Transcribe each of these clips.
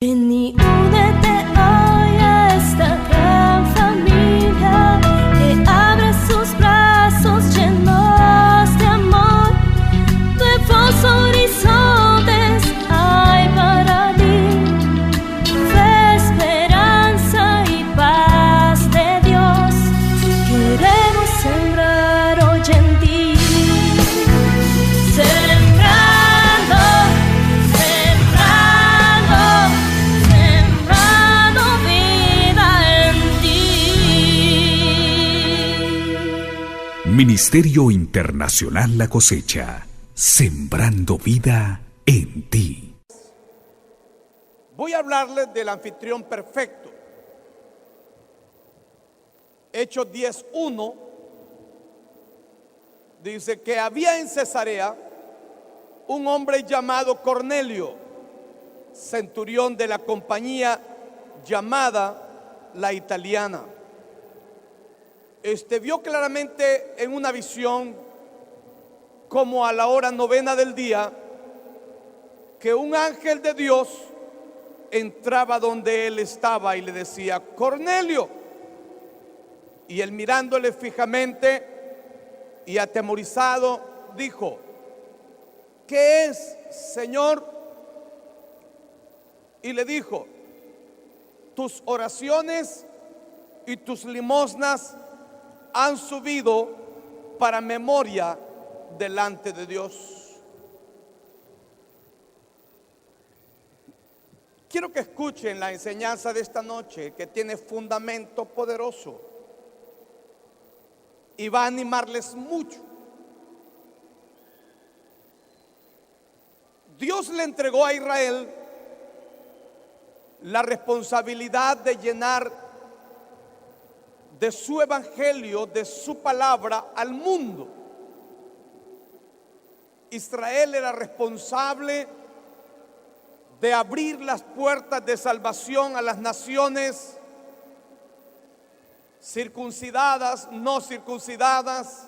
Ven y únete hoy a esta gran familia que abre sus brazos llenos de amor. Nuevos horizontes hay para ti, fe, esperanza y paz de Dios. Queremos sembrar hoy en ti. Ministerio Internacional La Cosecha, sembrando vida en ti. Voy a hablarles del anfitrión perfecto. Hechos 10:1 dice que había en Cesarea un hombre llamado Cornelio, centurión de la compañía llamada La Italiana. Vio claramente en una visión, como a la hora 9 del día, que un ángel de Dios entraba donde él estaba y le decía: Cornelio. Y él, mirándole fijamente y atemorizado, dijo: ¿qué es, Señor? Y le dijo: tus oraciones y tus limosnas han subido para memoria delante de Dios. Quiero que escuchen la enseñanza de esta noche, que tiene fundamento poderoso y va a animarles mucho. Dios le entregó a Israel la responsabilidad de llenar de su evangelio, de su palabra al mundo. Israel era responsable de abrir las puertas de salvación a las naciones circuncidadas, no circuncidadas.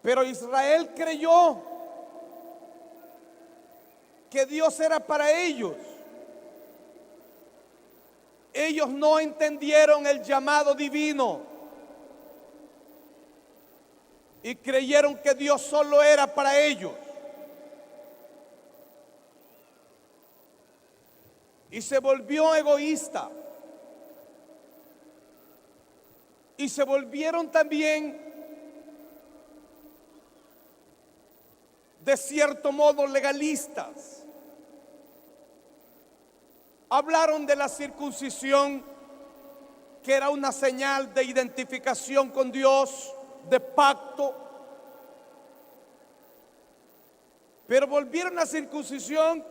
Pero Israel creyó que Dios era para ellos. Ellos no entendieron el llamado divino y creyeron que Dios solo era para ellos. Y se volvió egoísta. Y se volvieron también, de cierto modo, legalistas. Hablaron de la circuncisión, que era una señal de identificación con Dios, de pacto. Pero volvieron la circuncisión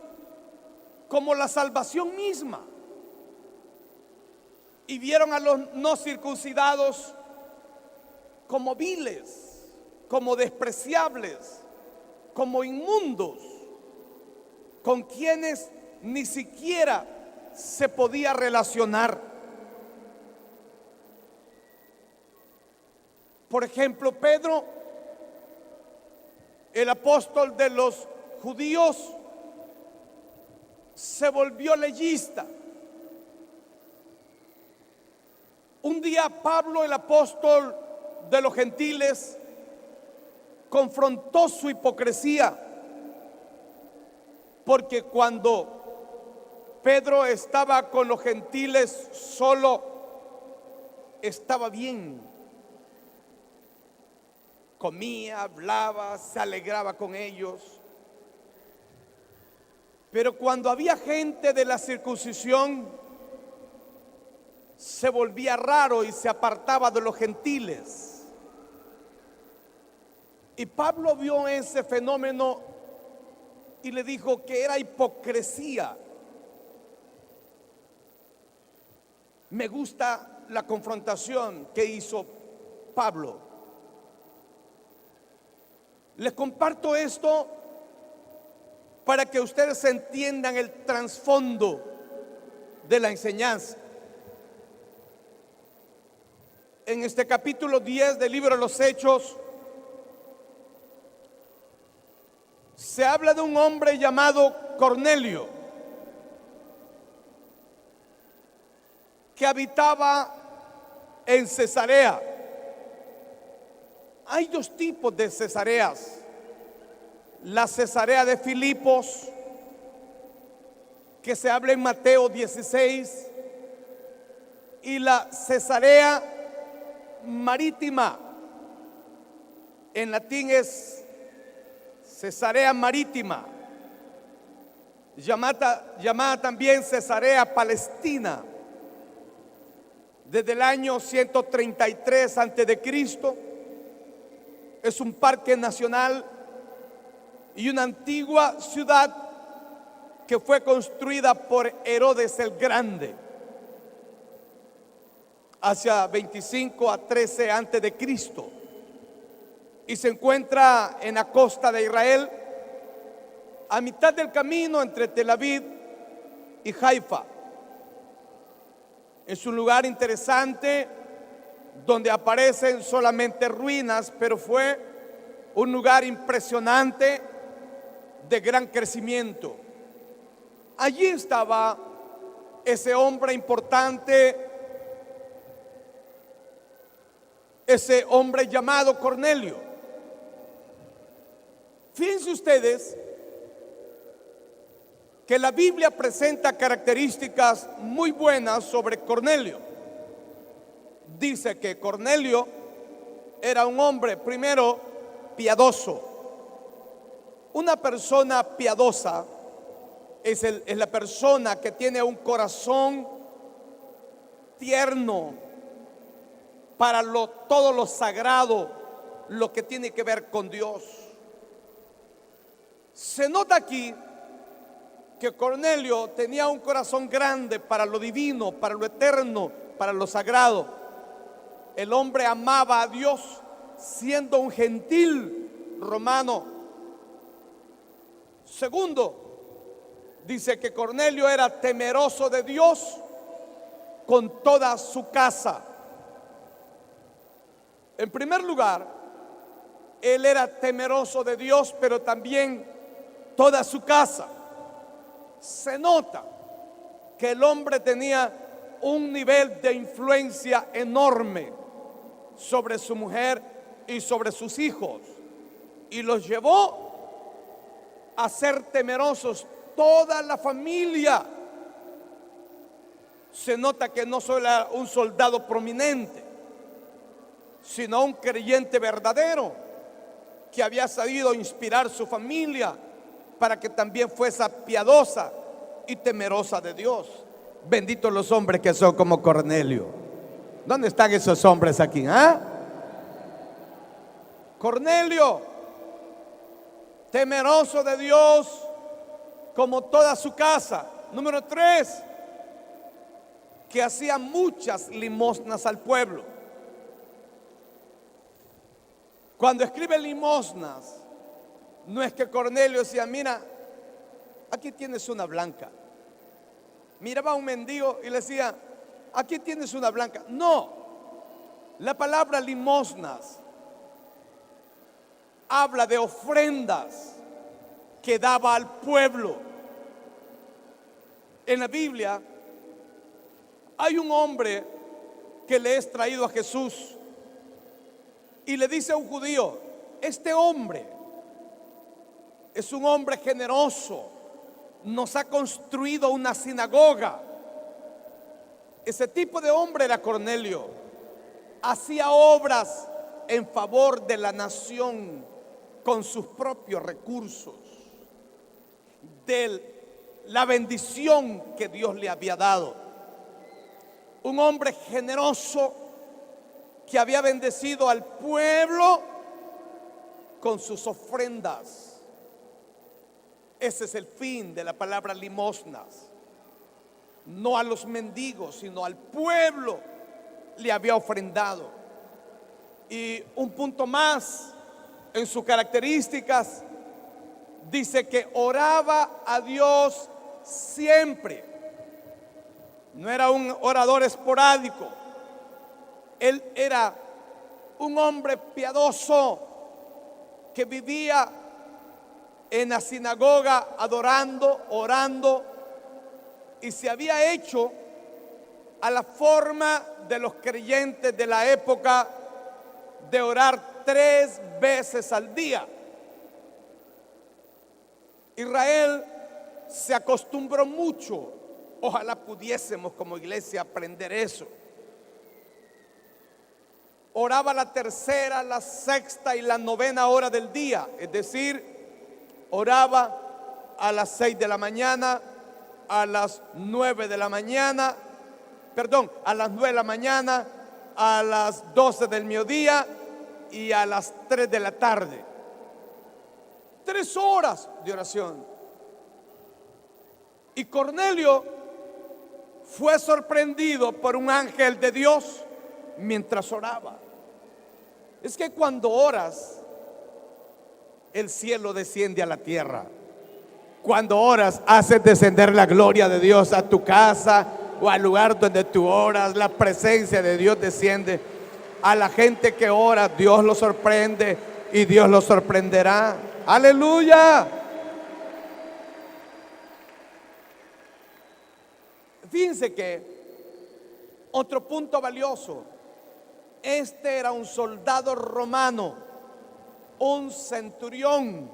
como la salvación misma. Y vieron a los no circuncidados como viles, como despreciables, como inmundos, con quienes ni siquiera se podía relacionar. Por ejemplo, Pedro, el apóstol de los judíos, se volvió legista. Un día Pablo, el apóstol de los gentiles, confrontó su hipocresía, porque cuando Pedro estaba con los gentiles solo, estaba bien. Comía, hablaba, se alegraba con ellos. Pero cuando había gente de la circuncisión, se volvía raro y se apartaba de los gentiles. Y Pablo vio ese fenómeno y le dijo que era hipocresía. Me gusta la confrontación que hizo Pablo. Les comparto esto para que ustedes entiendan el trasfondo de la enseñanza. En este capítulo 10 del libro de los Hechos se habla de un hombre llamado Cornelio. que habitaba en Cesarea. Hay dos tipos de Cesareas: la Cesarea de Filipos, que se habla en Mateo 16, y la Cesarea marítima. En latín es Cesarea marítima, llamada también Cesarea Palestina. Desde el año 133 a.C. es un parque nacional y una antigua ciudad que fue construida por Herodes el Grande hacia 25 a 13 antes de Cristo, y se encuentra en la costa de Israel, a mitad del camino entre Tel Aviv y Haifa. Es un lugar interesante donde aparecen solamente ruinas, pero fue un lugar impresionante de gran crecimiento. Allí estaba ese hombre importante, ese hombre llamado Cornelio. Fíjense ustedes que la Biblia presenta características muy buenas sobre Cornelio. Dice que Cornelio era un hombre, primero, piadoso. Una persona piadosa es la persona que tiene un corazón tierno para todo lo sagrado, lo que tiene que ver con Dios. Se nota aquí que Cornelio tenía un corazón grande para lo divino, para lo eterno, para lo sagrado. El hombre amaba a Dios siendo un gentil romano. Segundo, dice que Cornelio era temeroso de Dios con toda su casa. En primer lugar, él era temeroso de Dios, pero también toda su casa. Se nota que el hombre tenía un nivel de influencia enorme sobre su mujer y sobre sus hijos, y los llevó a ser temerosos toda la familia. Se nota que no solo era un soldado prominente, sino un creyente verdadero que había sabido inspirar su familia para que también fuese piadosa y temerosa de Dios. Benditos los hombres que son como Cornelio. ¿Dónde están esos hombres aquí? Cornelio, temeroso de Dios como toda su casa. Número 3, que hacía muchas limosnas al pueblo. Cuando escribe limosnas, no es que Cornelio decía: mira, aquí tienes una blanca. Miraba a un mendigo y le decía: aquí tienes una blanca. No, la palabra limosnas habla de ofrendas que daba al pueblo. En la Biblia hay un hombre que le es traído a Jesús y le dice a un judío: este hombre es un hombre generoso, nos ha construido una sinagoga. Ese tipo de hombre era Cornelio. Hacía obras en favor de la nación con sus propios recursos, de la bendición que Dios le había dado. Un hombre generoso que había bendecido al pueblo con sus ofrendas. Ese es el fin de la palabra limosnas. No a los mendigos, sino al pueblo le había ofrendado. Y un punto más en sus características, dice que oraba a Dios siempre. No era un orador esporádico. Él era un hombre piadoso que vivía en la sinagoga adorando, orando, y se había hecho a la forma de los creyentes de la época de orar 3 veces al día. Israel se acostumbró mucho. Ojalá pudiésemos como iglesia aprender eso. Oraba la 3ª, la 6ª y la 9ª hora del día. Es decir, oraba a las 6 de la mañana, a las 9 de la mañana, a las 9 de la mañana, a las 12 del mediodía y a las 3 de la tarde. 3 horas de oración. Y Cornelio fue sorprendido por un ángel de Dios mientras oraba. Es que cuando oras, el cielo desciende a la tierra. Cuando oras, haces descender la gloria de Dios a tu casa o al lugar donde tú oras. La presencia de Dios desciende. A la gente que ora, Dios lo sorprende y Dios lo sorprenderá. ¡Aleluya! Fíjense que otro punto valioso. Este era un soldado romano, un centurión,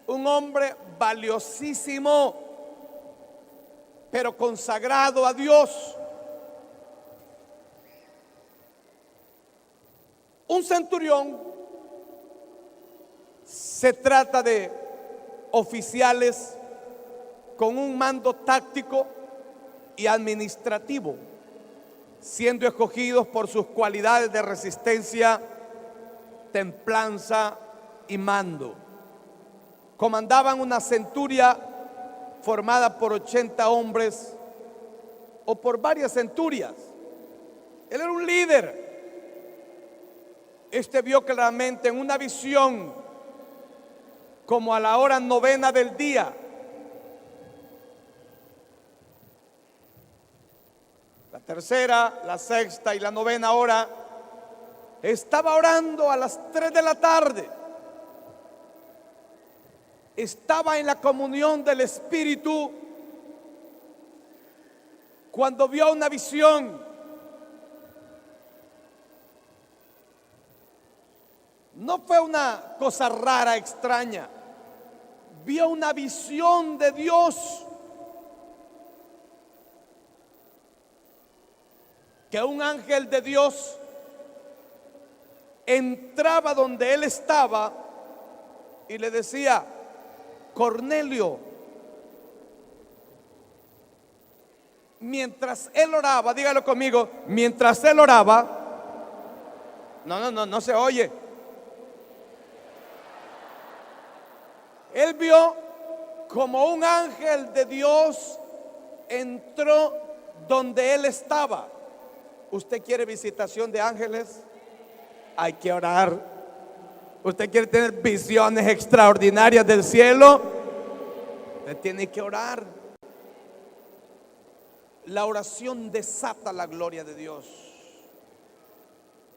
un hombre valiosísimo, pero consagrado a Dios. Un centurión se trata de oficiales con un mando táctico y administrativo, siendo escogidos por sus cualidades de resistencia, templanza y mando. Comandaban una centuria formada por 80 hombres o por varias centurias. Él era un líder. Este vio claramente en una visión, como a la hora 9ª del día, la 3ª, la 6ª y la 9ª hora, estaba orando a las 3 de la tarde. Estaba en la comunión del Espíritu cuando vio una visión. No fue una cosa rara, extraña. Vio una visión de Dios. Que un ángel de Dios entraba donde él estaba y le decía: Cornelio. Mientras él oraba, dígalo conmigo, mientras él oraba, no se oye. Él vio como un ángel de Dios entró donde él estaba. ¿Usted quiere visitación de ángeles? Hay que orar. ¿Usted quiere tener visiones extraordinarias del cielo? Usted tiene que orar. La oración desata la gloria de Dios.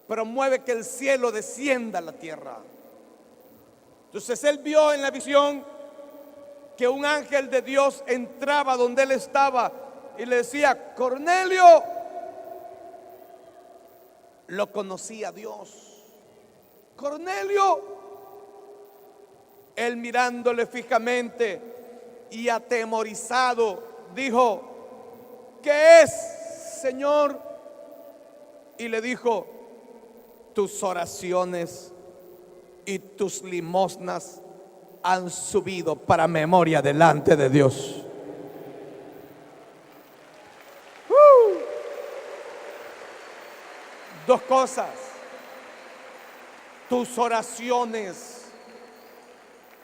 Promueve que el cielo descienda a la tierra. Entonces él vio en la visión que un ángel de Dios entraba donde él estaba y le decía: Cornelio. Lo conocía Dios. Cornelio. Él, mirándole fijamente y atemorizado, dijo: ¿qué es, Señor? Y le dijo: tus oraciones y tus limosnas han subido para memoria delante de Dios. Dos cosas. Tus oraciones.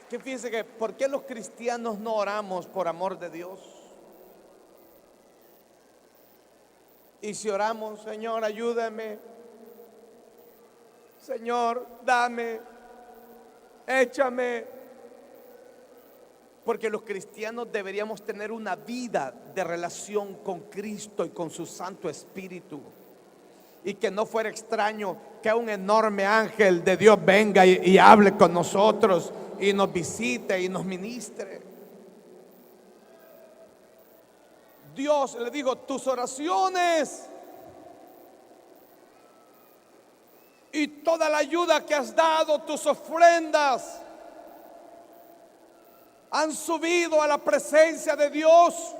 Que fíjense que, ¿por qué los cristianos no oramos por amor de Dios? Y si oramos: Señor, ayúdame, Señor, dame, échame. Porque los cristianos deberíamos tener una vida de relación con Cristo y con su Santo Espíritu. Y que no fuera extraño que un enorme ángel de Dios venga y hable con nosotros y nos visite y nos ministre. Dios le dijo: tus oraciones y toda la ayuda que has dado, tus ofrendas, han subido a la presencia de Dios.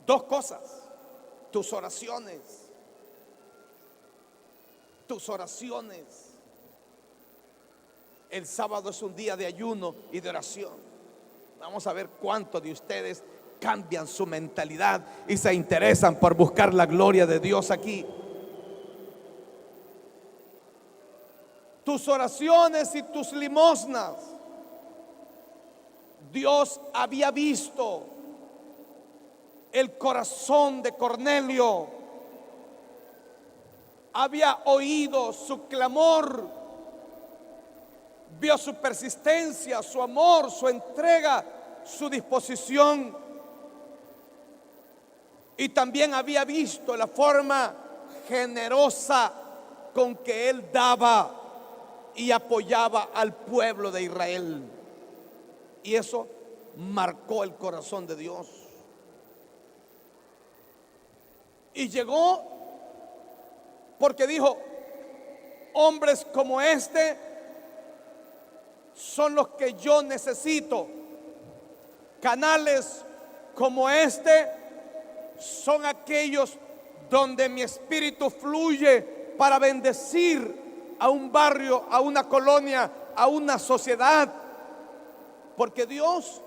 Dos cosas: tus oraciones. Tus oraciones. El sábado es un día de ayuno y de oración. Vamos a ver cuántos de ustedes cambian su mentalidad y se interesan por buscar la gloria de Dios aquí. Tus oraciones y tus limosnas. Dios había visto el corazón de Cornelio, había oído su clamor, vio su persistencia, su amor, su entrega, su disposición, y también había visto la forma generosa con que él daba y apoyaba al pueblo de Israel. Y eso marcó el corazón de Dios. Y llegó porque dijo: hombres como este son los que yo necesito. Canales como este son aquellos donde mi espíritu fluye para bendecir a un barrio, a una colonia, a una sociedad. Porque Dios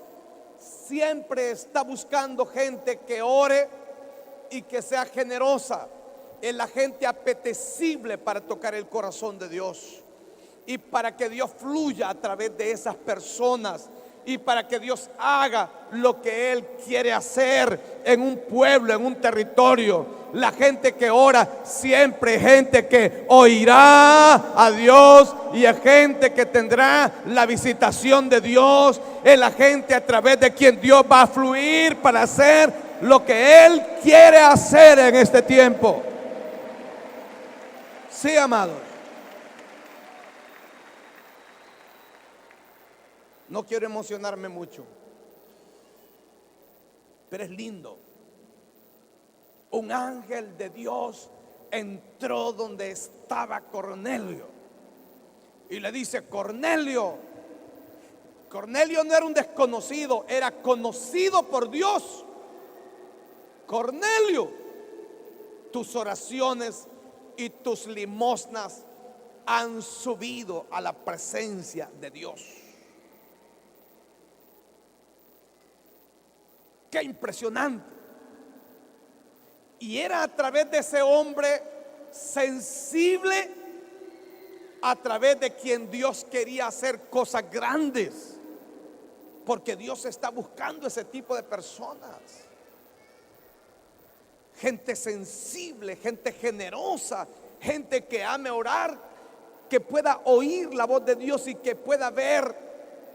siempre está buscando gente que ore y que sea generosa. Es la gente apetecible para tocar el corazón de Dios, y para que Dios fluya a través de esas personas, y para que Dios haga lo que Él quiere hacer en un pueblo, en un territorio. La gente que ora siempre es gente que oirá a Dios, y es gente que tendrá la visitación de Dios. Es la gente a través de quien Dios va a fluir para hacer lo que Él quiere hacer en este tiempo. Sí, amados. No quiero emocionarme mucho, pero es lindo. Un ángel de Dios entró donde estaba Cornelio y le dice: Cornelio. Cornelio no era un desconocido, era conocido por Dios. Cornelio, tus oraciones y tus limosnas han subido a la presencia de Dios. Qué impresionante. Y era a través de ese hombre sensible, a través de quien Dios quería hacer cosas grandes. Porque Dios está buscando ese tipo de personas. Gente sensible, gente generosa, gente que ame orar, que pueda oír la voz de Dios y que pueda ver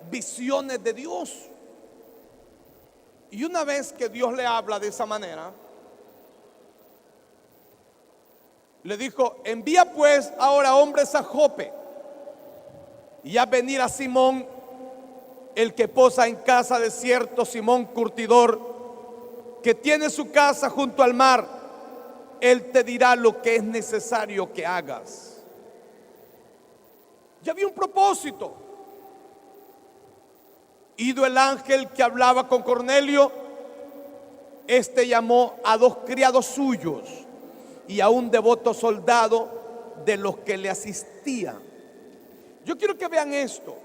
visiones de Dios. Y una vez que Dios le habla de esa manera, le dijo: envía pues ahora hombres a Jope, y haz venir a Simón, el que posa en casa de cierto Simón curtidor, que tiene su casa junto al mar. Él te dirá lo que es necesario que hagas. Ya había un propósito. Ido el ángel que hablaba con Cornelio, este llamó a 2 criados suyos y a un devoto soldado de los que le asistían. Yo quiero que vean esto.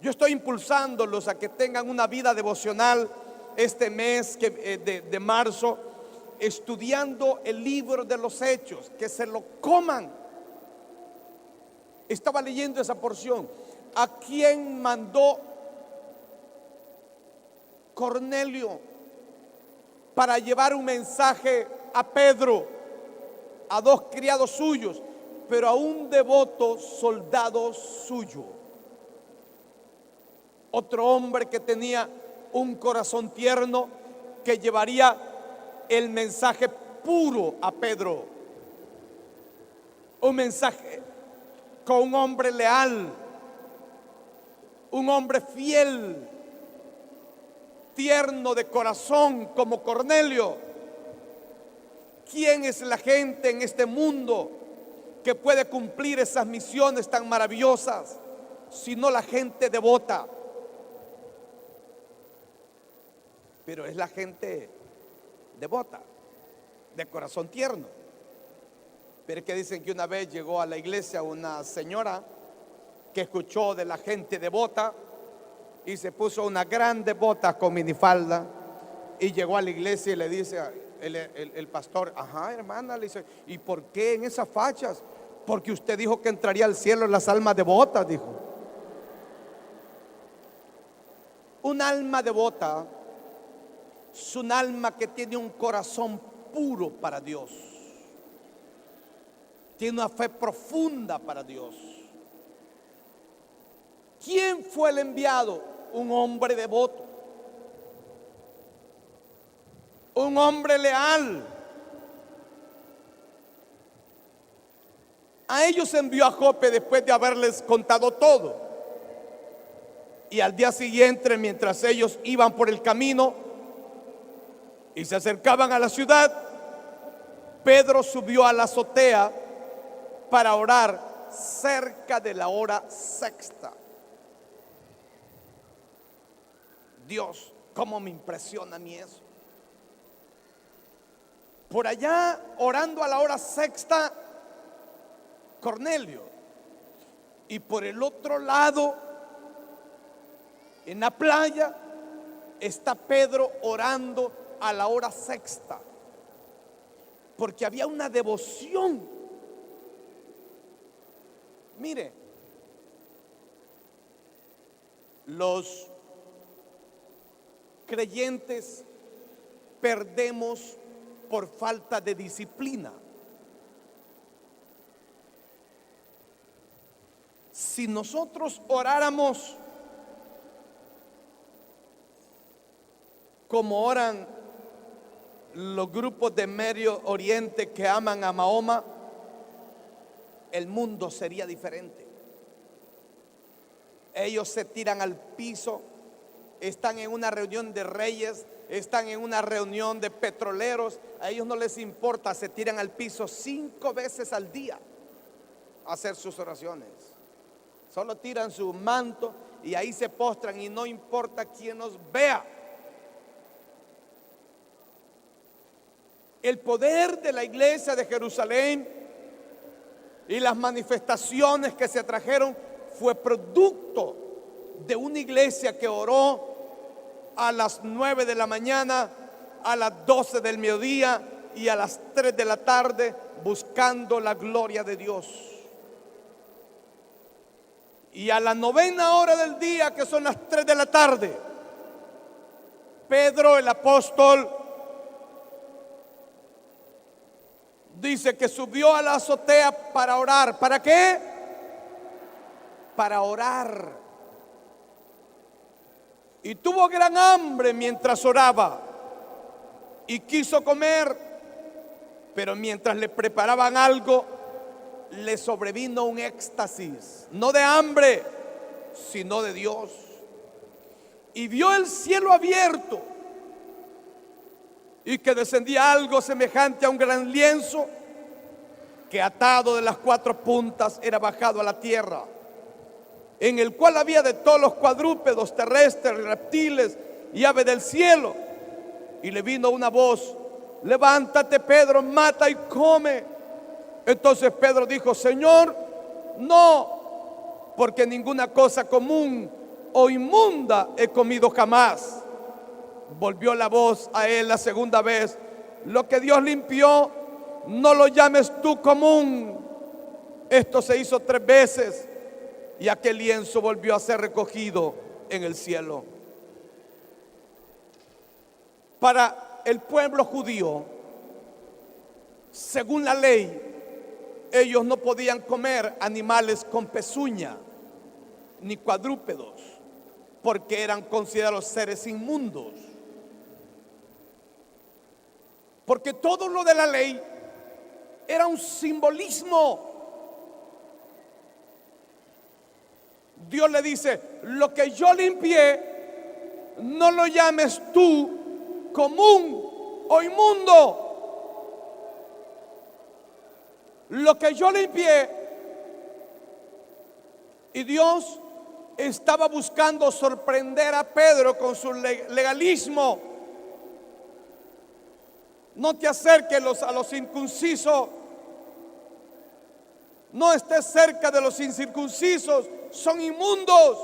Yo estoy impulsándolos a que tengan una vida devocional este mes de marzo, estudiando el libro de los Hechos, que se lo coman. Estaba leyendo esa porción. ¿A quién mandó Cornelio para llevar un mensaje a Pedro? A 2 criados suyos, pero a un devoto soldado suyo. Otro hombre que tenía un corazón tierno, que llevaría el mensaje puro a Pedro. Un mensaje con un hombre leal, un hombre fiel, tierno de corazón como Cornelio. ¿Quién es la gente en este mundo que puede cumplir esas misiones tan maravillosas, sino la gente devota? Pero es la gente devota, de corazón tierno. Pero es que dicen que una vez llegó a la iglesia una señora que escuchó de la gente devota y se puso una grande bota con minifalda y llegó a la iglesia y le dice el pastor: ajá, hermana, le dice, ¿y por qué en esas fachas? Porque usted dijo que entraría al cielo en las almas devotas, dijo. Un alma devota es un alma que tiene un corazón puro para Dios, tiene una fe profunda para Dios. ¿Quién fue el enviado? Un hombre devoto, un hombre leal. A ellos envió a Jope después de haberles contado todo. Y al día siguiente, mientras ellos iban por el camino y se acercaban a la ciudad, Pedro subió a la azotea para orar cerca de la hora sexta. Dios, cómo me impresiona a mí eso. Por allá, orando a la hora sexta, Cornelio. Y por el otro lado, en la playa, está Pedro orando a la hora sexta, porque había una devoción. Mire, los creyentes perdemos por falta de disciplina. Si nosotros oráramos como oran los grupos de Medio Oriente que aman a Mahoma, el mundo sería diferente. Ellos se tiran al piso, están en una reunión de reyes, están en una reunión de petroleros, a ellos no les importa, se tiran al piso 5 veces al día a hacer sus oraciones. Solo tiran su manto y ahí se postran y no importa quién nos vea. El poder de la iglesia de Jerusalén y las manifestaciones que se trajeron fue producto de una iglesia que oró a las 9 de la mañana, a las 12 del mediodía y a las 3 de la tarde, buscando la gloria de Dios. Y a la 9ª hora del día, que son las 3 de la tarde, Pedro el apóstol dice que subió a la azotea para orar. ¿Para qué? Para orar. Y tuvo gran hambre mientras oraba y quiso comer, pero mientras le preparaban algo, le sobrevino un éxtasis, no de hambre, sino de Dios. Y vio el cielo abierto y que descendía algo semejante a un gran lienzo que, atado de las 4 puntas, era bajado a la tierra, en el cual había de todos los cuadrúpedos terrestres, reptiles y aves del cielo. Y le vino una voz: levántate, Pedro, mata y come. Entonces Pedro dijo: Señor, no, porque ninguna cosa común o inmunda he comido jamás. Volvió la voz a él la segunda vez: lo que Dios limpió, no lo llames tú común. Esto se hizo 3 veces y aquel lienzo volvió a ser recogido en el cielo. Para el pueblo judío, según la ley, ellos no podían comer animales con pezuña ni cuadrúpedos, porque eran considerados seres inmundos. Porque todo lo de la ley era un simbolismo. Dios le dice: lo que yo limpié, no lo llames tú común o inmundo. Lo que yo limpié, y Dios estaba buscando sorprender a Pedro con su legalismo. No te acerques a los incircuncisos, no estés cerca de los incircuncisos, son inmundos.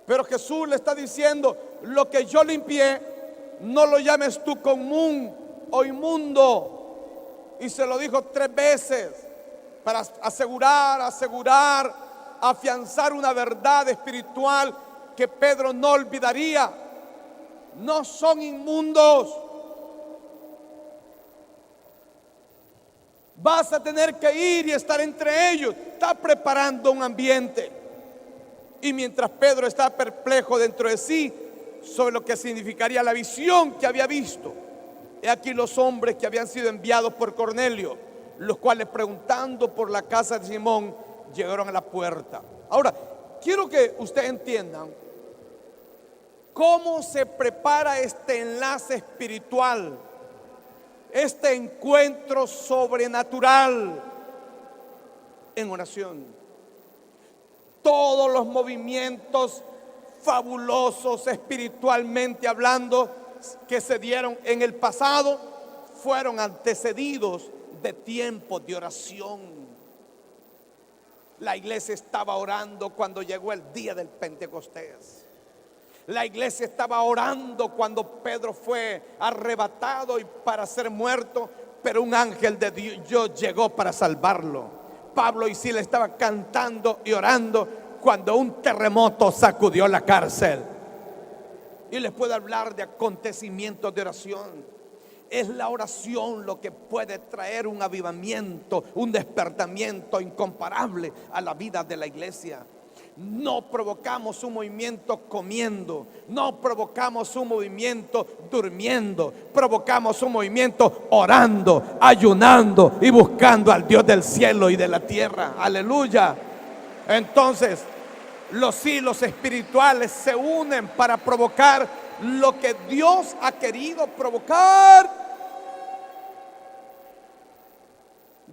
Pero Jesús le está diciendo: lo que yo limpié, no lo llames tú común o inmundo. Y se lo dijo 3 veces para asegurar, afianzar una verdad espiritual que Pedro no olvidaría. No son inmundos. Vas a tener que ir y estar entre ellos. Está preparando un ambiente. Y mientras Pedro está perplejo dentro de sí sobre lo que significaría la visión que había visto, he aquí los hombres que habían sido enviados por Cornelio, los cuales, preguntando por la casa de Simón, llegaron a la puerta. Ahora, quiero que ustedes entiendan cómo se prepara este enlace espiritual, este encuentro sobrenatural en oración. Todos los movimientos fabulosos espiritualmente hablando que se dieron en el pasado fueron antecedidos de tiempos de oración. La iglesia estaba orando cuando llegó el día del Pentecostés. La iglesia estaba orando cuando Pedro fue arrebatado y para ser muerto, pero un ángel de Dios llegó para salvarlo. Pablo y Silas estaban cantando y orando cuando un terremoto sacudió la cárcel. Y les puedo hablar de acontecimientos de oración. Es la oración lo que puede traer un avivamiento, un despertamiento incomparable a la vida de la iglesia. No provocamos un movimiento comiendo, no provocamos un movimiento durmiendo, provocamos un movimiento orando, ayunando y buscando al Dios del cielo y de la tierra. Aleluya. Entonces, los hilos espirituales se unen para provocar lo que Dios ha querido provocar.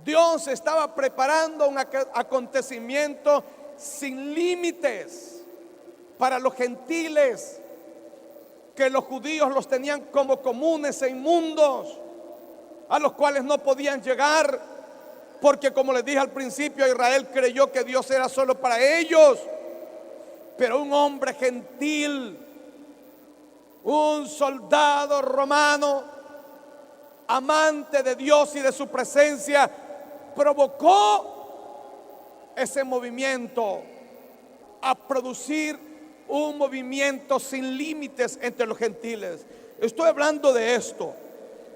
Dios estaba preparando un acontecimiento sin límites para los gentiles, que los judíos los tenían como comunes e inmundos, a los cuales no podían llegar, porque, como les dije al principio, Israel creyó que Dios era solo para ellos. Pero un hombre gentil, un soldado romano, amante de Dios y de su presencia, provocó ese movimiento a producir un movimiento sin límites entre los gentiles. Estoy hablando de esto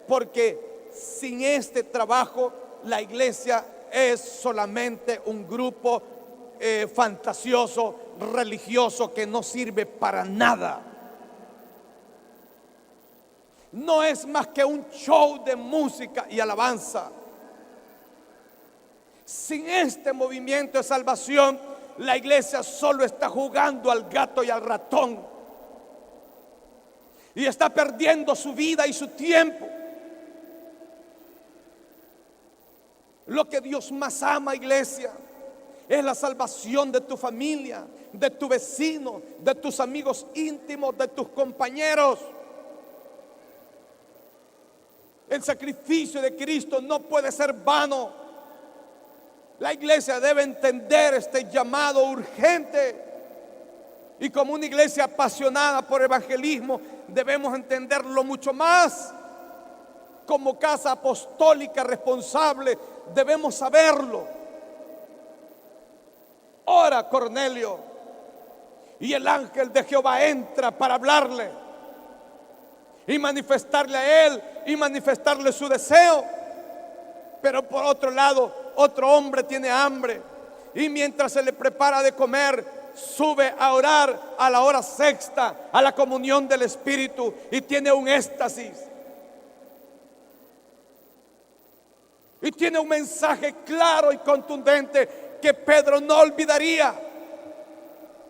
porque sin este trabajo la iglesia es solamente un grupo fantasioso, religioso, que no sirve para nada. No es más que un show de música y alabanza. Sin este movimiento de salvación, la iglesia solo está jugando al gato y al ratón, y está perdiendo su vida y su tiempo. Lo que Dios más ama, iglesia, es la salvación de tu familia, de tu vecino, de tus amigos íntimos, de tus compañeros. El sacrificio de Cristo no puede ser vano. La iglesia debe entender este llamado urgente, y como una iglesia apasionada por evangelismo debemos entenderlo mucho más. Como casa apostólica responsable debemos saberlo. Ora, Cornelio, y el ángel de Jehová entra para hablarle y manifestarle a él y manifestarle su deseo. Pero por otro lado, otro hombre tiene hambre, y mientras se le prepara de comer, sube a orar a la hora sexta, a la comunión del Espíritu, y tiene un éxtasis. Y tiene un mensaje claro y contundente que Pedro no olvidaría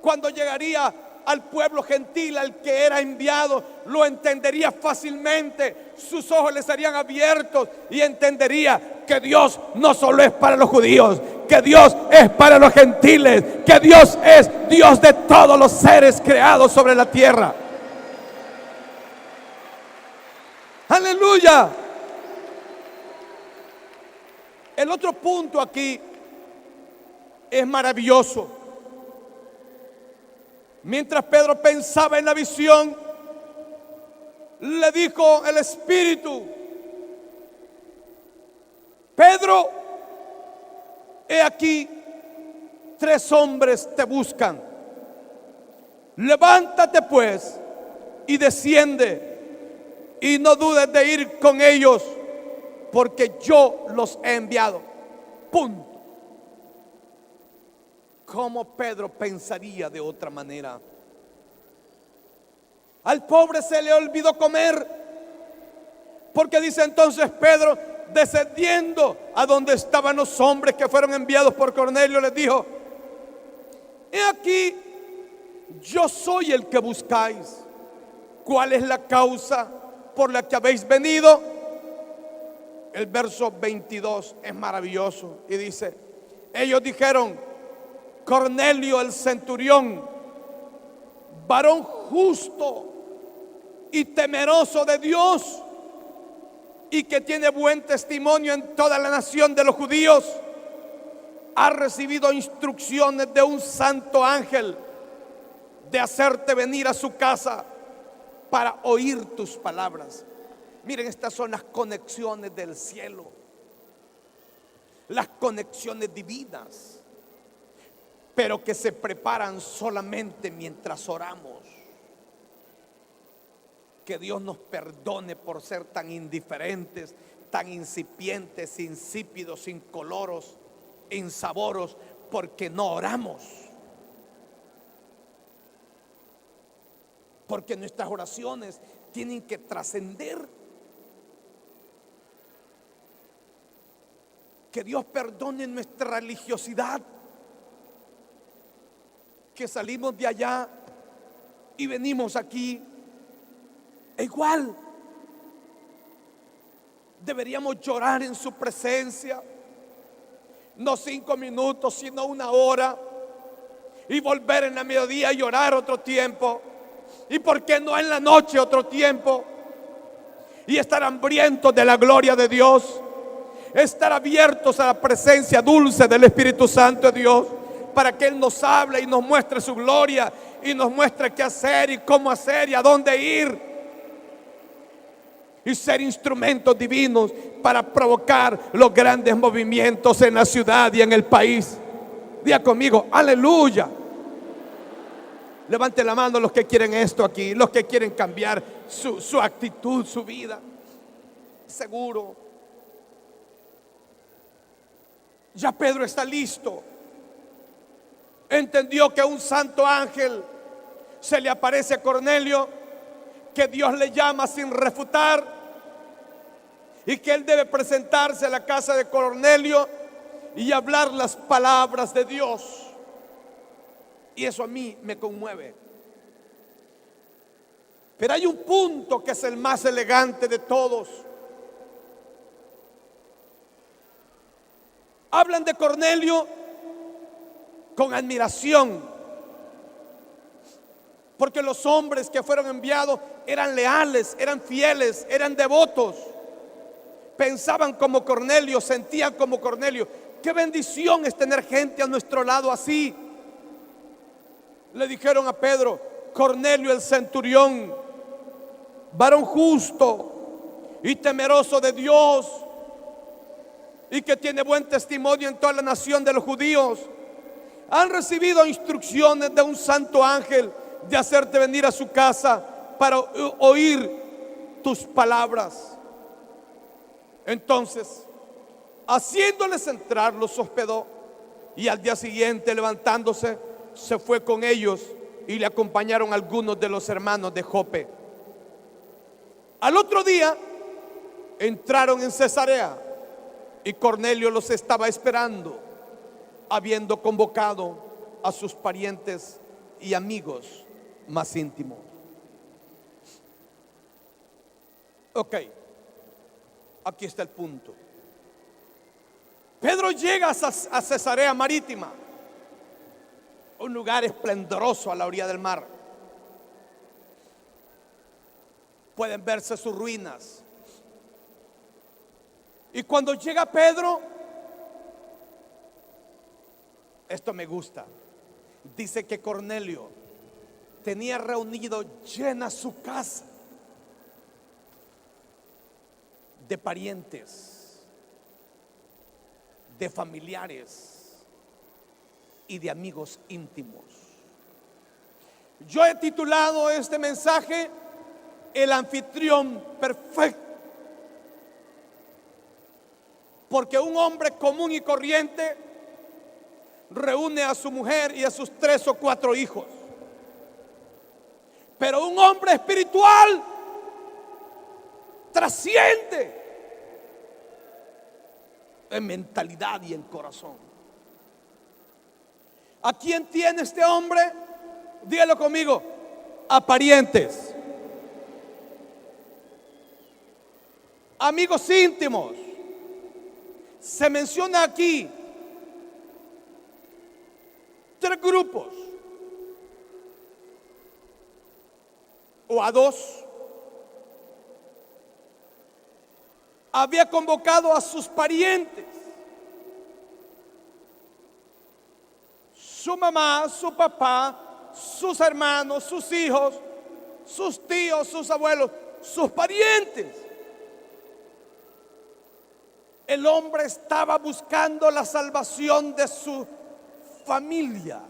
cuando llegaría al pueblo gentil al que era enviado, lo entendería fácilmente. Sus ojos le serían abiertos y entendería que Dios no solo es para los judíos, que Dios es para los gentiles, que Dios es Dios de todos los seres creados sobre la tierra. Aleluya. El otro punto aquí es maravilloso. Mientras Pedro pensaba en la visión, le dijo el Espíritu: Pedro, he aquí 3 hombres te buscan. Levántate pues y desciende, y no dudes de ir con ellos, porque yo los he enviado. Punto. ¿Cómo Pedro pensaría de otra manera? Al pobre se le olvidó comer, porque dice entonces Pedro, descendiendo a donde estaban los hombres que fueron enviados por Cornelio, les dijo: he aquí, yo soy el que buscáis. ¿Cuál es la causa por la que habéis venido? El verso 22 es maravilloso y dice: ellos dijeron: Cornelio el centurión, varón justo y temeroso de Dios, y que tiene buen testimonio en toda la nación de los judíos, ha recibido instrucciones de un santo ángel de hacerte venir a su casa para oír tus palabras. Miren, estas son las conexiones del cielo, las conexiones divinas, pero que se preparan solamente mientras oramos. Que Dios nos perdone por ser tan indiferentes, tan incipientes, insípidos, incoloros, insaboros, porque no oramos. Porque nuestras oraciones tienen que trascender. Que Dios perdone nuestra religiosidad, que salimos de allá y venimos aquí igual. Deberíamos llorar en su presencia, no 5 minutos, sino 1 hora, y volver en la mediodía y llorar otro tiempo, y por qué no en la noche otro tiempo, y estar hambrientos de la gloria de Dios, estar abiertos a la presencia dulce del Espíritu Santo de Dios, para que Él nos hable y nos muestre su gloria y nos muestre qué hacer y cómo hacer y a dónde ir, y ser instrumentos divinos para provocar los grandes movimientos en la ciudad y en el país. Diga conmigo: aleluya. Levante la mano los que quieren esto aquí, los que quieren cambiar su actitud, su vida. Seguro. Ya Pedro está listo. Entendió que un santo ángel se le aparece a Cornelio, que Dios le llama sin refutar, y que él debe presentarse a la casa de Cornelio y hablar las palabras de Dios. Y eso a mí me conmueve. Pero hay un punto que es el más elegante de todos. Hablan de Cornelio con admiración, porque los hombres que fueron enviados eran leales, eran fieles, eran devotos. Pensaban como Cornelio, sentían como Cornelio. Qué bendición es tener gente a nuestro lado así. Le dijeron a Pedro: Cornelio el centurión, varón justo y temeroso de Dios, y que tiene buen testimonio en toda la nación de los judíos, han recibido instrucciones de un santo ángel de hacerte venir a su casa para oír tus palabras. Entonces, haciéndoles entrar, los hospedó, y al día siguiente, levantándose, se fue con ellos, y le acompañaron algunos de los hermanos de Jope. Al otro día entraron en Cesarea, y Cornelio los estaba esperando, habiendo convocado a sus parientes y amigos. más íntimos. Ok, aquí está el punto. Pedro llega a Cesarea Marítima, un lugar esplendoroso a la orilla del mar. Pueden verse sus ruinas. Y cuando llega Pedro, esto me gusta, dice que Cornelio tenía reunido llena su casa de parientes, de familiares y de amigos íntimos. Yo he titulado este mensaje El anfitrión perfecto, porque un hombre común y corriente reúne a su mujer y a sus 3 o 4 hijos, pero un hombre espiritual trasciende en mentalidad y en corazón. ¿A quién tiene este hombre? Dígalo conmigo: a parientes, amigos íntimos. Se menciona aquí 3 grupos, o a 2. Había convocado a sus parientes, su mamá, su papá, sus hermanos, sus hijos, sus tíos, sus abuelos, sus parientes. El hombre estaba buscando la salvación de su familia,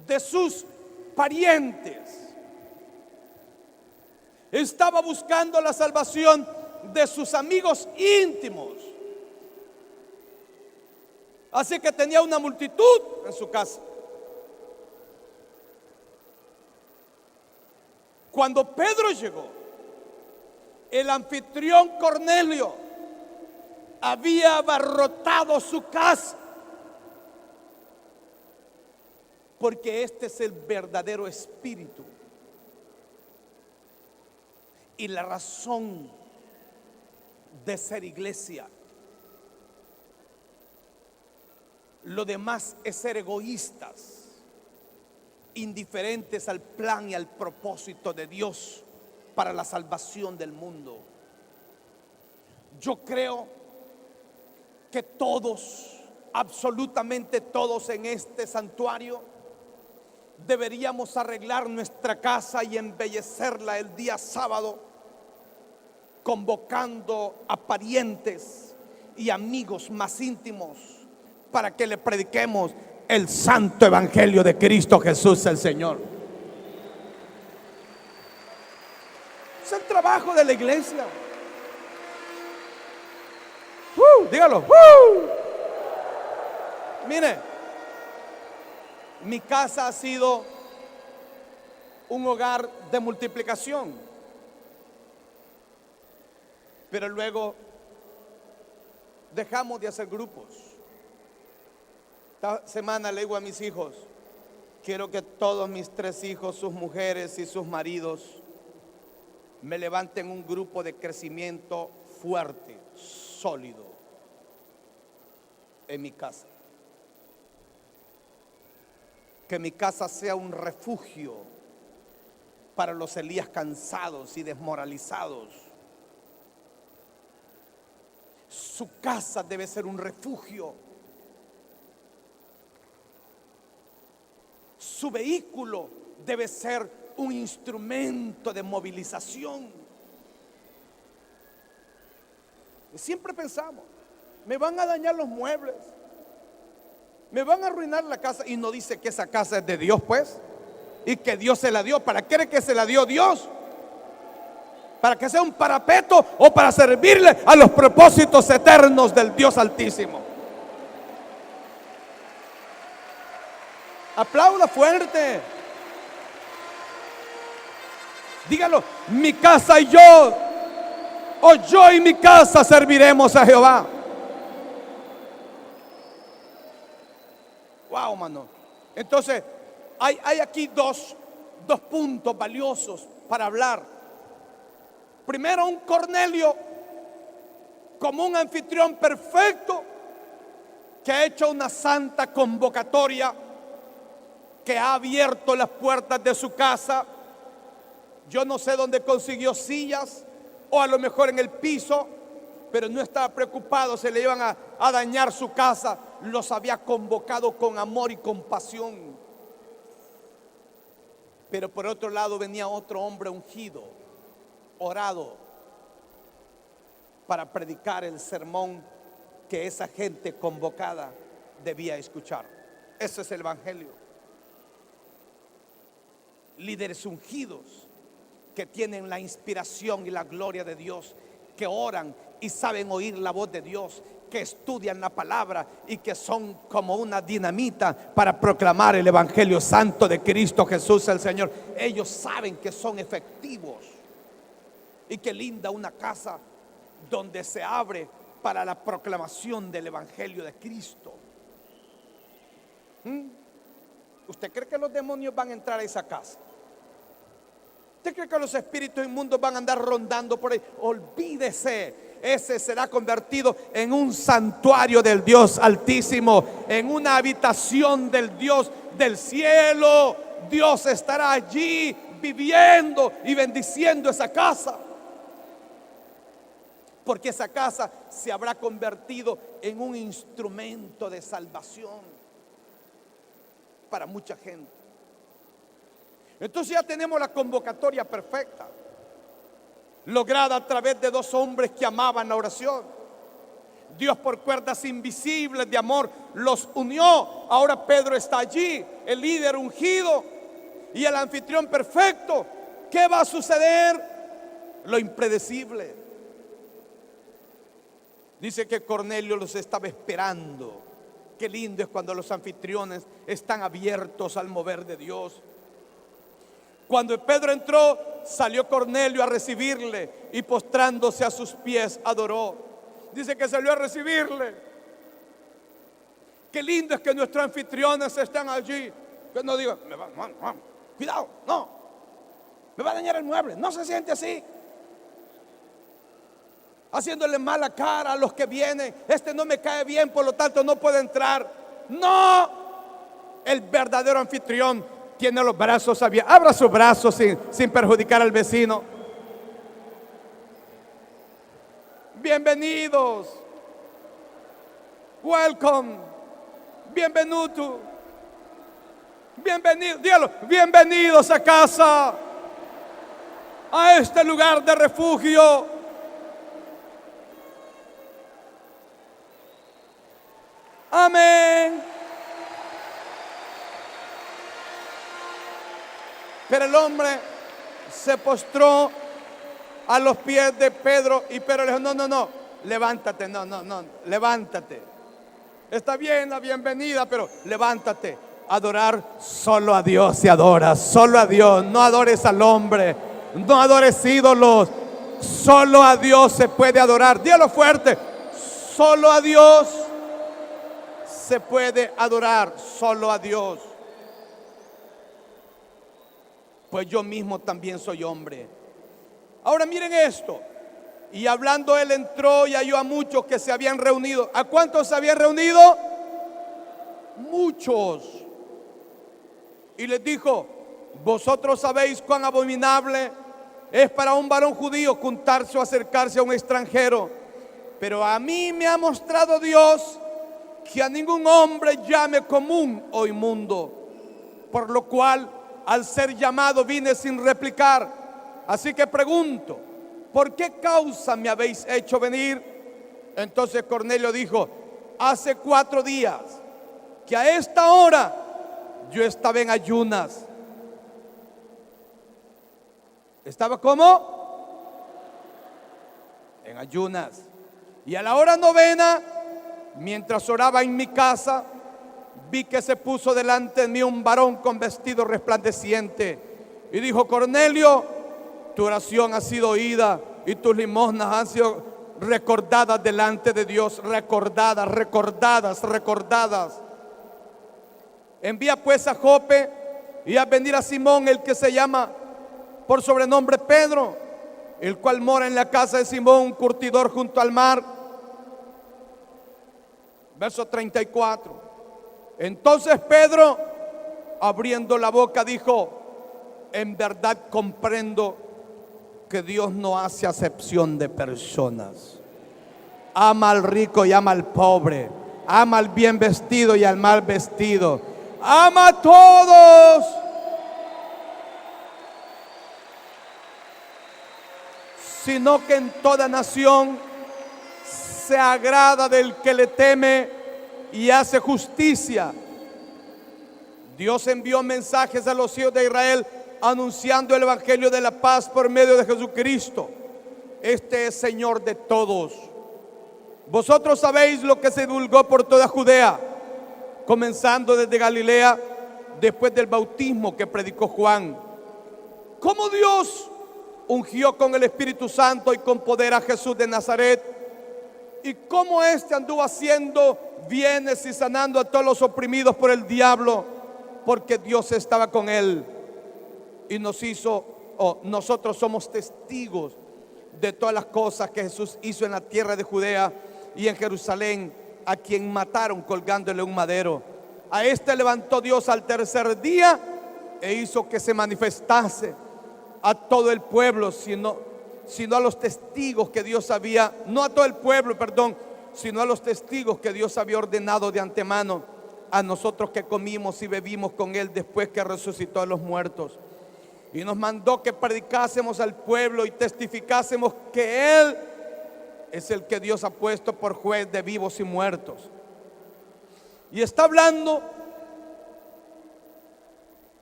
de sus parientes. Estaba buscando la salvación de sus amigos íntimos. Así que tenía una multitud en su casa. Cuando Pedro llegó, el anfitrión Cornelio había abarrotado su casa, porque este es el verdadero espíritu y la razón de ser iglesia. Lo demás es ser egoístas, indiferentes al plan y al propósito de Dios para la salvación del mundo. Yo creo que todos, absolutamente todos en este santuario, deberíamos arreglar nuestra casa y embellecerla el día sábado, convocando a parientes y amigos más íntimos para que le prediquemos el santo evangelio de Cristo Jesús el Señor. Es el trabajo de la iglesia. Dígalo. Mire, mi casa ha sido un hogar de multiplicación, pero luego dejamos de hacer grupos. Esta semana le digo a mis hijos: quiero que todos mis 3 hijos, sus mujeres y sus maridos, me levanten un grupo de crecimiento fuerte, sólido, en mi casa. Que mi casa sea un refugio para los Elías cansados y desmoralizados. Su casa debe ser un refugio. Su vehículo debe ser un instrumento de movilización. Y siempre pensamos: me van a dañar los muebles, me van a arruinar la casa. Y no dice que esa casa es de Dios, pues, y que Dios se la dio. ¿Para qué que se la dio Dios? ¿Para que sea un parapeto o para servirle a los propósitos eternos del Dios Altísimo? Aplauda fuerte. Dígalo: mi casa y yo, o yo y mi casa serviremos a Jehová. Wow, mano. Entonces, hay aquí dos puntos valiosos para hablar. Primero, un Cornelio como un anfitrión perfecto que ha hecho una santa convocatoria, que ha abierto las puertas de su casa. Yo no sé dónde consiguió sillas, o a lo mejor en el piso, pero no estaba preocupado, se le iban a dañar su casa. Los había convocado con amor y compasión. Pero por otro lado venía otro hombre ungido, orado, para predicar el sermón que esa gente convocada debía escuchar. Ese es el evangelio. Líderes ungidos que tienen la inspiración y la gloria de Dios, que oran y saben oír la voz de Dios, que estudian la palabra y que son como una dinamita para proclamar el evangelio santo de Cristo Jesús el Señor. Ellos saben que son efectivos. Y qué linda una casa donde se abre para la proclamación del evangelio de Cristo. ¿Usted cree que los demonios van a entrar a esa casa? ¿Usted cree que los espíritus inmundos van a andar rondando por ahí? Olvídese. Ese será convertido en un santuario del Dios Altísimo, en una habitación del Dios del cielo. Dios estará allí viviendo y bendiciendo esa casa, porque esa casa se habrá convertido en un instrumento de salvación para mucha gente. Entonces ya tenemos la convocatoria perfecta, lograda a través de dos hombres que amaban la oración. Dios, por cuerdas invisibles de amor, los unió. Ahora Pedro está allí, el líder ungido y el anfitrión perfecto. ¿Qué va a suceder? Lo impredecible. Dice que Cornelio los estaba esperando. Qué lindo es cuando los anfitriones están abiertos al mover de Dios. Cuando Pedro entró, salió Cornelio a recibirle y postrándose a sus pies adoró. Dice que salió a recibirle. Qué lindo es que nuestros anfitriones están allí. Que no digan, cuidado, no, me va a dañar el mueble. No se siente así, haciéndole mala cara a los que vienen. Este no me cae bien, por lo tanto no puede entrar. No, el verdadero anfitrión tiene los brazos abiertos. Abra sus brazos sin perjudicar al vecino. Bienvenidos. Welcome. Bienvenuto. Bienvenido. Dígalo. Bienvenidos a casa, a este lugar de refugio. Amén. Pero el hombre se postró a los pies de Pedro y Pedro le dijo, no, levántate, no, levántate. Está bien la bienvenida, pero levántate. Adorar solo a Dios se adora, solo a Dios. No adores al hombre, no adores ídolos. Solo a Dios se puede adorar. Dígalo fuerte. Solo a Dios se puede adorar, solo a Dios. Pues yo mismo también soy hombre. Ahora miren esto. Y hablando él entró y halló a muchos que se habían reunido. ¿A cuántos se habían reunido? Muchos. Y les dijo, vosotros sabéis cuán abominable es para un varón judío juntarse o acercarse a un extranjero. Pero a mí me ha mostrado Dios que a ningún hombre llame común o inmundo. Por lo cual, al ser llamado vine sin replicar. Así que pregunto, ¿por qué causa me habéis hecho venir? Entonces Cornelio dijo, hace 4 días que a esta hora yo estaba en ayunas. ¿Estaba cómo? En ayunas. Y a la hora 9, mientras oraba en mi casa, vi que se puso delante de mí un varón con vestido resplandeciente y dijo, Cornelio, tu oración ha sido oída y tus limosnas han sido recordadas delante de Dios. Recordadas. Envía pues a Jope y a venir a Simón, el que se llama por sobrenombre Pedro, el cual mora en la casa de Simón, un curtidor junto al mar. Verso 34. Entonces Pedro, abriendo la boca, dijo: en verdad comprendo que Dios no hace acepción de personas. Ama al rico y ama al pobre, ama al bien vestido y al mal vestido, ama a todos, sino que en toda nación se agrada del que le teme y hace justicia. Dios envió mensajes a los hijos de Israel anunciando el evangelio de la paz por medio de Jesucristo. Este es Señor de todos. Vosotros sabéis lo que se divulgó por toda Judea, comenzando desde Galilea, después del bautismo que predicó Juan, cómo Dios ungió con el Espíritu Santo y con poder a Jesús de Nazaret, y cómo éste anduvo haciendo bienes y sanando a todos los oprimidos por el diablo, porque Dios estaba con él. Y nosotros somos testigos de todas las cosas que Jesús hizo en la tierra de Judea y en Jerusalén, a quien mataron colgándole un madero. A este levantó Dios al tercer día e hizo que se manifestase a todo el pueblo, sino a los testigos que Dios había, no a todo el pueblo, perdón, sino a los testigos que Dios había ordenado de antemano, a nosotros que comimos y bebimos con él después que resucitó a los muertos. Y nos mandó que predicásemos al pueblo y testificásemos que él es el que Dios ha puesto por juez de vivos y muertos. Y está hablando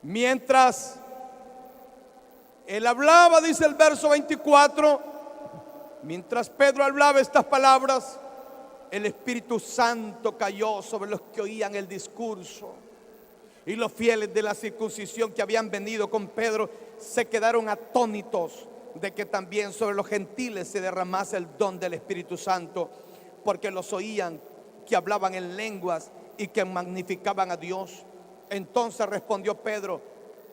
mientras él hablaba, dice el verso 24, mientras Pedro hablaba estas palabras, el Espíritu Santo cayó sobre los que oían el discurso. Y los fieles de la circuncisión que habían venido con Pedro se quedaron atónitos de que también sobre los gentiles se derramase el don del Espíritu Santo, porque los oían que hablaban en lenguas y que magnificaban a Dios. Entonces respondió Pedro: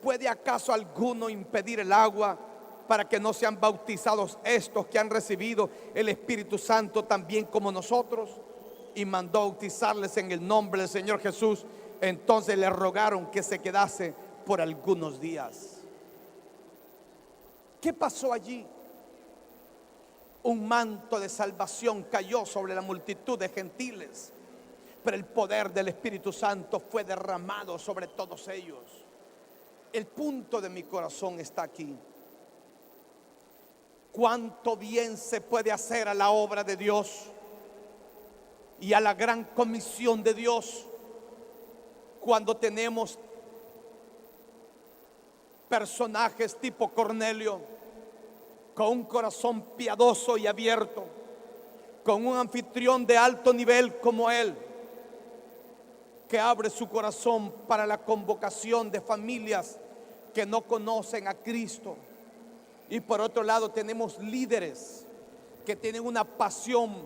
¿puede acaso alguno impedir el agua para que no sean bautizados estos que han recibido el Espíritu Santo también como nosotros? Y mandó bautizarles en el nombre del Señor Jesús. Entonces le rogaron que se quedase por algunos días. ¿Qué pasó allí? Un manto de salvación cayó sobre la multitud de gentiles, pero el poder del Espíritu Santo fue derramado sobre todos ellos. El punto de mi corazón está aquí. Cuánto bien se puede hacer a la obra de Dios y a la gran comisión de Dios cuando tenemos personajes tipo Cornelio, con un corazón piadoso y abierto, con un anfitrión de alto nivel como él, que abre su corazón para la convocación de familias que no conocen a Cristo. Y por otro lado tenemos líderes que tienen una pasión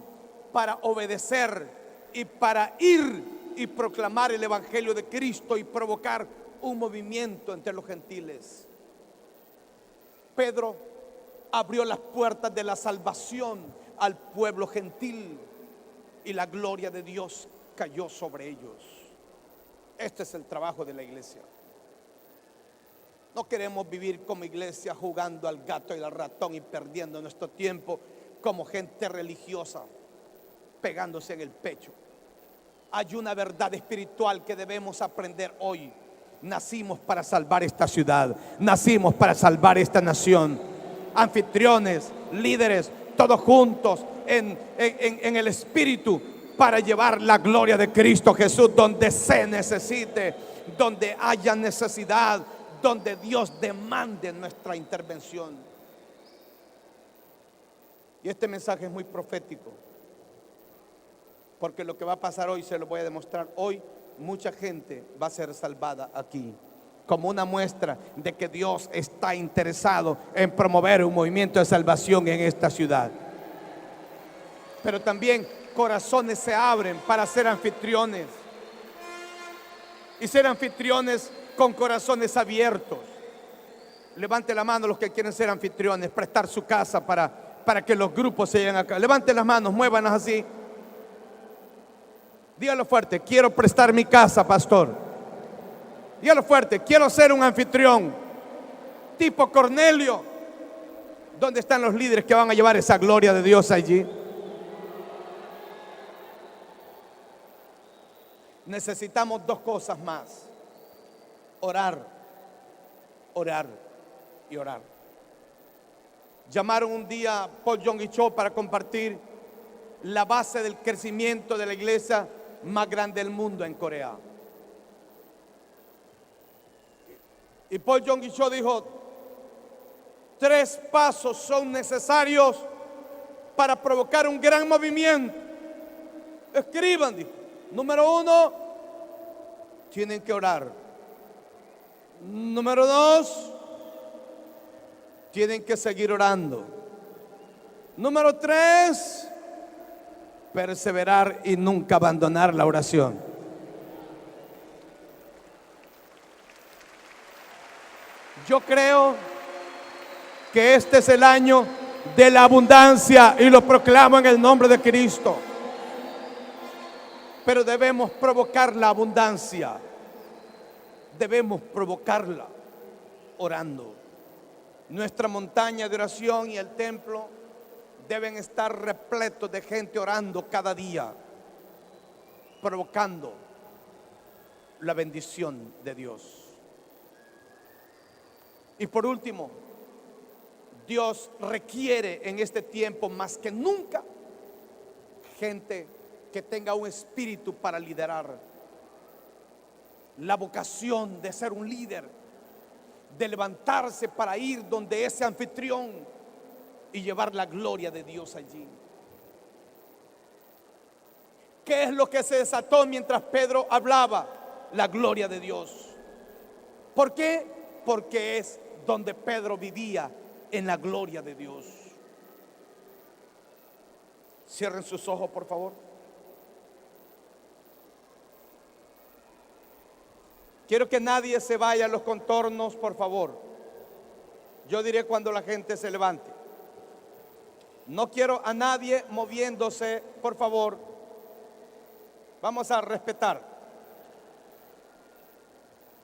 para obedecer y para ir y proclamar el evangelio de Cristo y provocar un movimiento entre los gentiles. Pedro abrió las puertas de la salvación al pueblo gentil y la gloria de Dios cayó sobre ellos. Este es el trabajo de la iglesia. No queremos vivir como iglesia jugando al gato y al ratón y perdiendo nuestro tiempo como gente religiosa, pegándose en el pecho. Hay una verdad espiritual que debemos aprender hoy. Nacimos para salvar esta ciudad, nacimos para salvar esta nación. Anfitriones, líderes, todos juntos en el espíritu para llevar la gloria de Cristo Jesús donde se necesite, donde haya necesidad, donde Dios demande nuestra intervención. Y este mensaje es muy profético, porque lo que va a pasar hoy se lo voy a demostrar hoy. Mucha gente va a ser salvada aquí, como una muestra de que Dios está interesado en promover un movimiento de salvación en esta ciudad. Pero también corazones se abren para ser anfitriones. Y ser anfitriones con corazones abiertos. Levante la mano los que quieren ser anfitriones, prestar su casa para que los grupos se lleguen acá. Levanten las manos, muévanlas así. Dígalo fuerte: quiero prestar mi casa, pastor. Dígalo fuerte: quiero ser un anfitrión tipo Cornelio. ¿Dónde están los líderes que van a llevar esa gloria de Dios allí? Necesitamos dos cosas más: orar, orar y orar. Llamaron un día a Paul Yong-gi Cho para compartir la base del crecimiento de la iglesia más grande del mundo en Corea. Y Paul Yong-gi Cho dijo: 3 pasos son necesarios para provocar un gran movimiento. Escriban, dijo. Número 1, tienen que orar. Número 2, tienen que seguir orando. Número 3, perseverar y nunca abandonar la oración. Yo creo que este es el año de la abundancia y lo proclamo en el nombre de Cristo. Pero debemos provocar la abundancia. Debemos provocarla orando. Nuestra montaña de oración y el templo deben estar repletos de gente orando cada día, provocando la bendición de Dios. Y por último, Dios requiere en este tiempo más que nunca gente que tenga un espíritu para liderar, la vocación de ser un líder, de levantarse para ir donde ese anfitrión y llevar la gloria de Dios allí. ¿Qué es lo que se desató mientras Pedro hablaba? La gloria de Dios. ¿Por qué? Porque es donde Pedro vivía, en la gloria de Dios. Cierren sus ojos, por favor. Quiero que nadie se vaya a los contornos, por favor. Yo diré cuando la gente se levante. No quiero a nadie moviéndose, por favor. Vamos a respetar.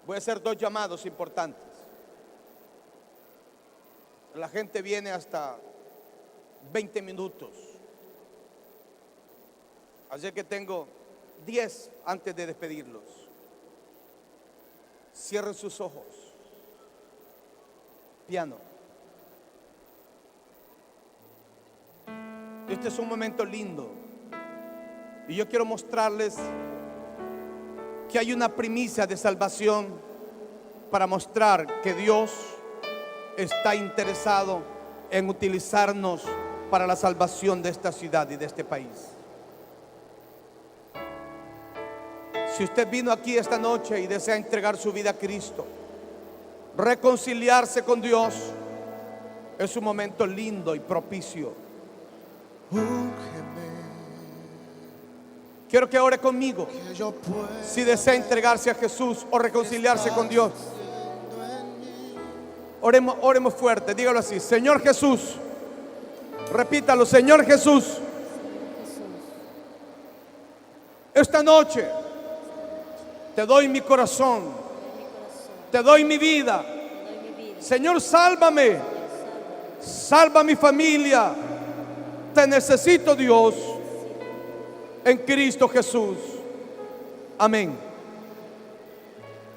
Voy a hacer 2 llamados importantes. La gente viene hasta 20 minutos. Así que tengo 10 antes de despedirlos. Cierren sus ojos. Piano. Este es un momento lindo. Y yo quiero mostrarles que hay una primicia de salvación para mostrar que Dios está interesado en utilizarnos para la salvación de esta ciudad y de este país. Si usted vino aquí esta noche y desea entregar su vida a Cristo, reconciliarse con Dios, es un momento lindo y propicio. Quiero que ore conmigo. Si desea entregarse a Jesús o reconciliarse con Dios, oremos fuerte, dígalo así: Señor Jesús. Repítalo: Señor Jesús, esta noche te doy mi corazón, te doy mi vida. Señor, sálvame, salva a mi familia. Te necesito, Dios, en Cristo Jesús. Amén.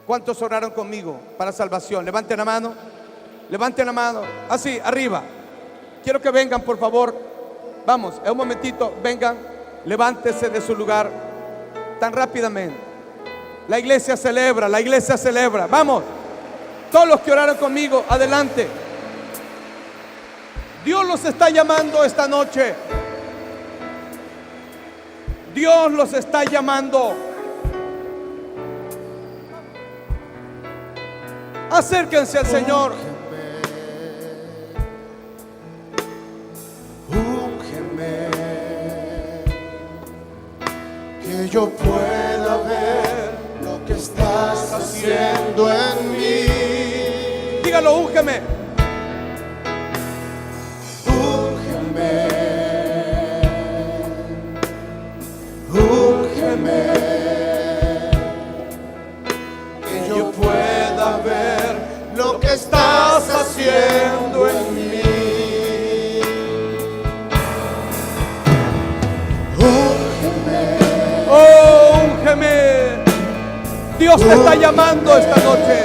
¿Cuántos oraron conmigo para salvación? Levanten la mano. Levanten la mano. Así, arriba. Quiero que vengan, por favor. Vamos, en un momentito, vengan. Levántese de su lugar tan rápidamente. La iglesia celebra, la iglesia celebra. Vamos, todos los que oraron conmigo, adelante. Dios los está llamando esta noche. Dios los está llamando. Acérquense al Señor. Úngeme, que yo pueda ver lo que estás haciendo. haciendo en mí. Dígalo, úngeme. Úngeme, úngeme, que yo pueda ver lo que estás haciendo en mí. Oh, úngeme. Dios te está llamando esta noche.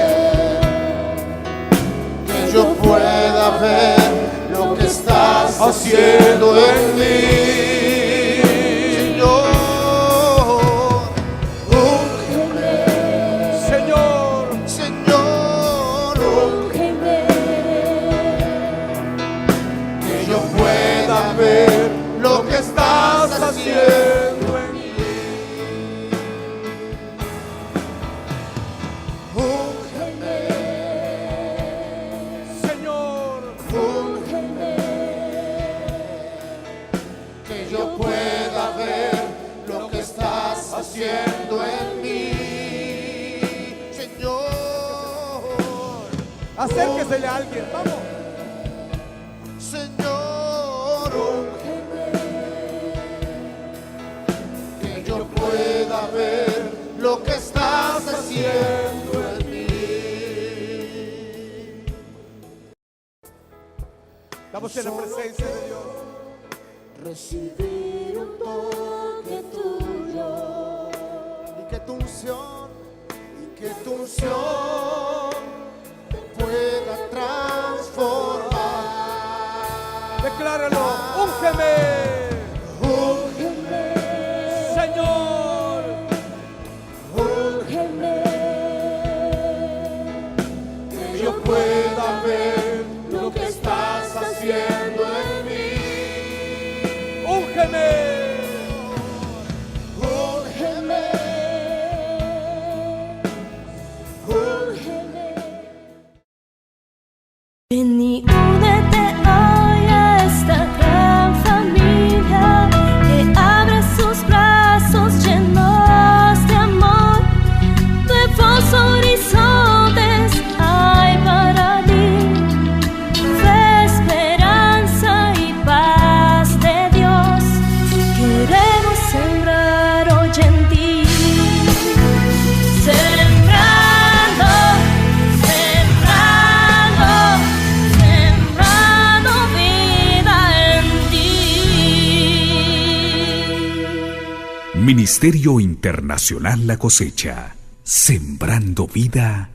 Que yo pueda ver lo que estás haciendo en mí. Señor, Señor, Señor, que yo pueda ver lo que estás haciendo en mí. Señor, que yo pueda ver lo que estás haciendo en mí, Señor. acérquesele a alguien, vamos. Señor, que yo pueda ver lo que estás haciendo en mí. Estamos en la presencia de Dios. Recibir un toque tuyo y que tu unción te pueda transformar. Decláralo, úngeme. Úngeme, Señor, úngeme, que yo pueda ver lo que estás haciendo en mí. úngeme. Úngeme, úngeme. Ven y únete hoy a esta gran familia que abre sus brazos llenos de amor. Nuevos horizontes hay para ti, fe, esperanza y paz de Dios. Queremos sembrar hoy en ti. Sembrando, sembrando, sembrando vida en ti. Ministerio Internacional La Cosecha, sembrando vida